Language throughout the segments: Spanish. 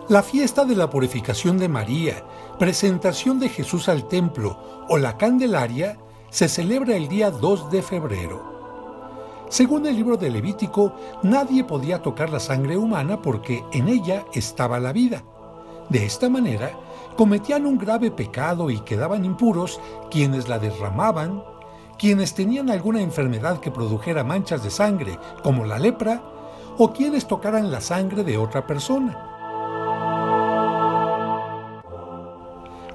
La fiesta de la purificación de María, presentación de Jesús al templo o la Candelaria se celebra el día 2 de febrero. Según el libro de Levítico, nadie podía tocar la sangre humana porque en ella estaba la vida. De esta manera, cometían un grave pecado y quedaban impuros quienes la derramaban, quienes tenían alguna enfermedad que produjera manchas de sangre, como la lepra, o quienes tocaran la sangre de otra persona.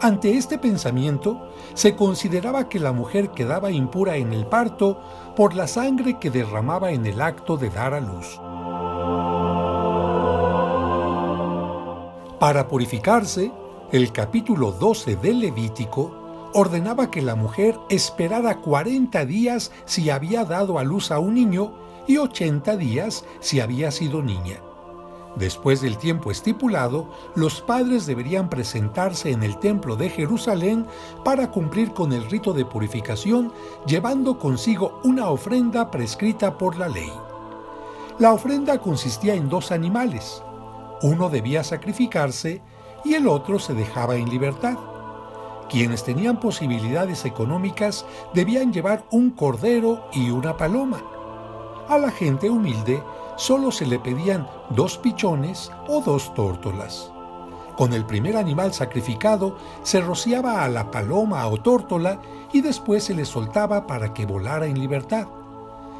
Ante este pensamiento, se consideraba que la mujer quedaba impura en el parto por la sangre que derramaba en el acto de dar a luz. Para purificarse, el capítulo 12 del Levítico ordenaba que la mujer esperara 40 días si había dado a luz a un niño y 80 días si había sido niña. Después del tiempo estipulado, los padres deberían presentarse en el templo de Jerusalén para cumplir con el rito de purificación, llevando consigo una ofrenda prescrita por la ley. La ofrenda consistía en 2 animales. Uno debía sacrificarse y el otro se dejaba en libertad. Quienes tenían posibilidades económicas debían llevar un cordero y una paloma. A la gente humilde solo se le pedían 2 pichones o 2 tórtolas. Con el primer animal sacrificado se rociaba a la paloma o tórtola y después se le soltaba para que volara en libertad.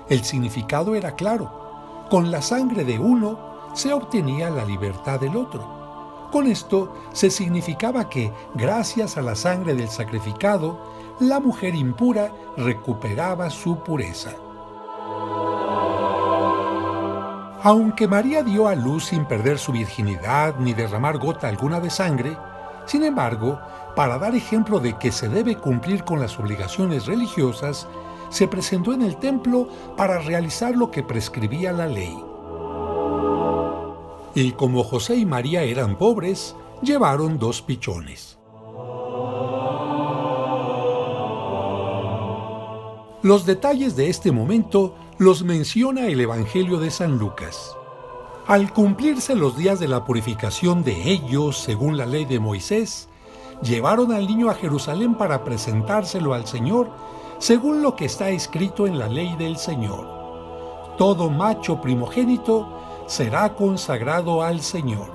El significado era claro: con la sangre de uno se obtenía la libertad del otro. Con esto se significaba que, gracias a la sangre del sacrificado, la mujer impura recuperaba su pureza. Aunque María dio a luz sin perder su virginidad ni derramar gota alguna de sangre, sin embargo, para dar ejemplo de que se debe cumplir con las obligaciones religiosas, se presentó en el templo para realizar lo que prescribía la ley. Y como José y María eran pobres, llevaron 2 pichones. Los detalles de este momento los menciona el Evangelio de San Lucas. Al cumplirse los días de la purificación de ellos, según la ley de Moisés, llevaron al niño a Jerusalén para presentárselo al Señor, según lo que está escrito en la ley del Señor. Todo macho primogénito será consagrado al Señor.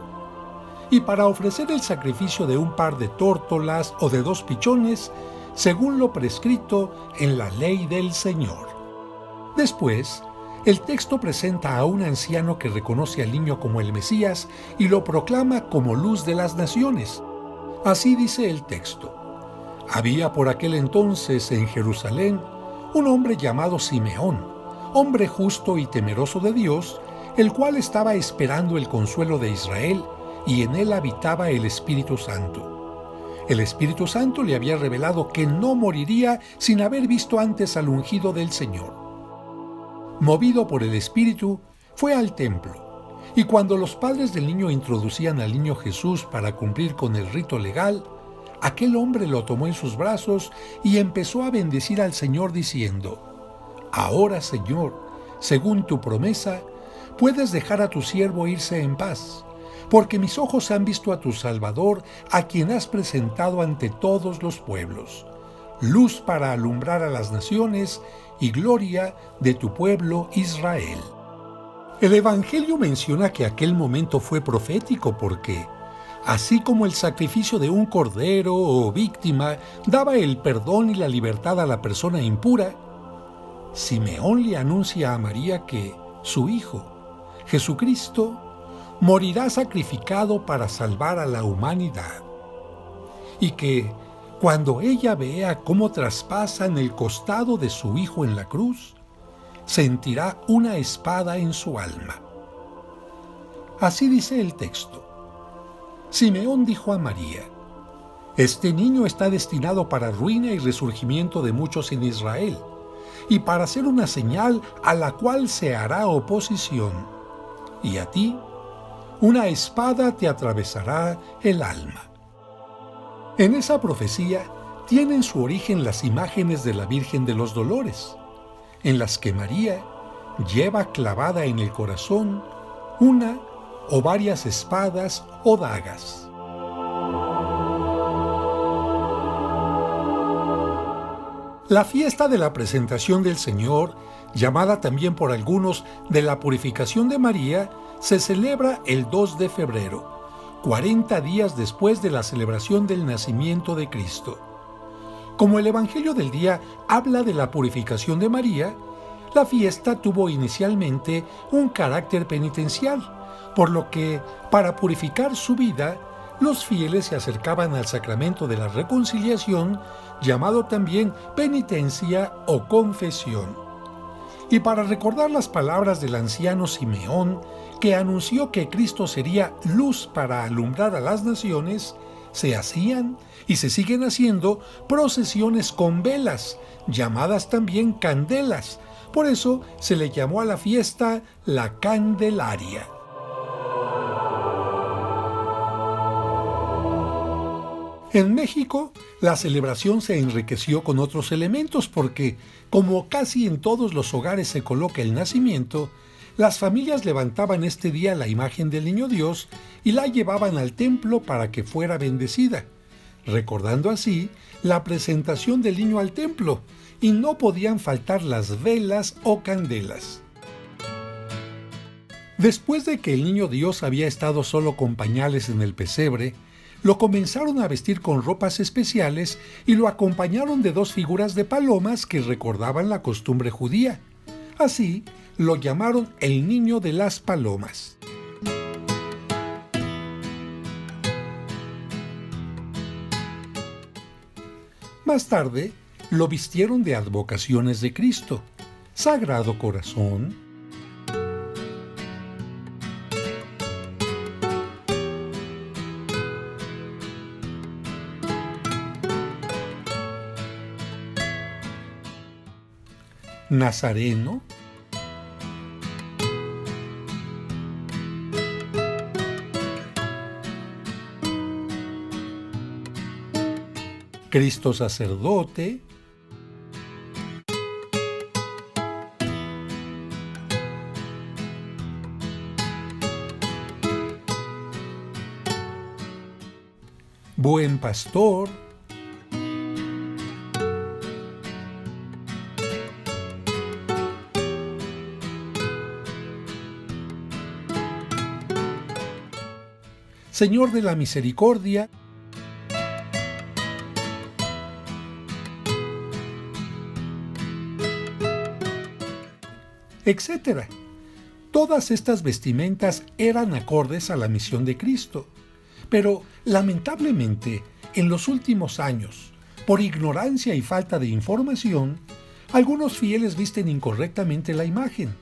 Y para ofrecer el sacrificio de un par de tórtolas o de 2 pichones, según lo prescrito en la ley del Señor. Después, el texto presenta a un anciano que reconoce al niño como el Mesías y lo proclama como luz de las naciones. Así dice el texto: había por aquel entonces en Jerusalén un hombre llamado Simeón, hombre justo y temeroso de Dios, el cual estaba esperando el consuelo de Israel, y en él habitaba el Espíritu Santo. El Espíritu Santo le había revelado que no moriría sin haber visto antes al ungido del Señor. Movido por el Espíritu, fue al templo, y cuando los padres del niño introducían al niño Jesús para cumplir con el rito legal, aquel hombre lo tomó en sus brazos y empezó a bendecir al Señor diciendo: ahora, Señor, según tu promesa, puedes dejar a tu siervo irse en paz, porque mis ojos han visto a tu Salvador, a quien has presentado ante todos los pueblos, luz para alumbrar a las naciones y gloria de tu pueblo Israel. El Evangelio menciona que aquel momento fue profético porque, así como el sacrificio de un cordero o víctima daba el perdón y la libertad a la persona impura, Simeón le anuncia a María que su hijo, Jesucristo, morirá sacrificado para salvar a la humanidad, y que cuando ella vea cómo traspasan el costado de su hijo en la cruz, sentirá una espada en su alma. Así dice el texto: Simeón dijo a María: este niño está destinado para ruina y resurgimiento de muchos en Israel, y para ser una señal a la cual se hará oposición, y a ti una espada te atravesará el alma. En esa profecía tienen su origen las imágenes de la Virgen de los Dolores, en las que María lleva clavada en el corazón una o varias espadas o dagas. La fiesta de la presentación del Señor, llamada también por algunos de la purificación de María, se celebra el 2 de febrero, 40 días después de la celebración del nacimiento de Cristo. Como el Evangelio del día habla de la purificación de María, la fiesta tuvo inicialmente un carácter penitencial, por lo que, para purificar su vida, los fieles se acercaban al sacramento de la reconciliación, llamado también penitencia o confesión. Y para recordar las palabras del anciano Simeón, que anunció que Cristo sería luz para alumbrar a las naciones, se hacían y se siguen haciendo procesiones con velas, llamadas también candelas. Por eso se le llamó a la fiesta la Candelaria. En México, la celebración se enriqueció con otros elementos porque, como casi en todos los hogares se coloca el nacimiento, las familias levantaban este día la imagen del Niño Dios y la llevaban al templo para que fuera bendecida, recordando así la presentación del niño al templo, y no podían faltar las velas o candelas. Después de que el Niño Dios había estado solo con pañales en el pesebre, lo comenzaron a vestir con ropas especiales y lo acompañaron de 2 figuras de palomas que recordaban la costumbre judía. Así, lo llamaron el Niño de las Palomas. Más tarde, lo vistieron de advocaciones de Cristo, Sagrado Corazón, Nazareno, Cristo sacerdote, Buen Pastor, Señor de la Misericordia, etc. Todas estas vestimentas eran acordes a la misión de Cristo. Pero, lamentablemente, en los últimos años, por ignorancia y falta de información, algunos fieles visten incorrectamente la imagen,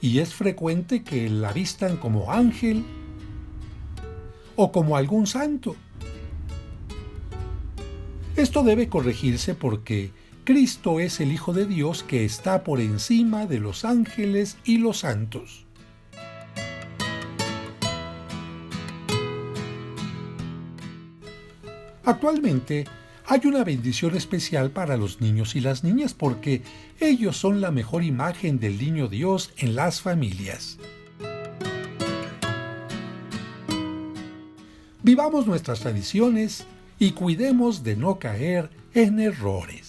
y es frecuente que la vistan como ángel o como algún santo. Esto debe corregirse porque Cristo es el Hijo de Dios que está por encima de los ángeles y los santos. Actualmente hay una bendición especial para los niños y las niñas porque ellos son la mejor imagen del Niño Dios en las familias. Vivamos nuestras tradiciones y cuidemos de no caer en errores.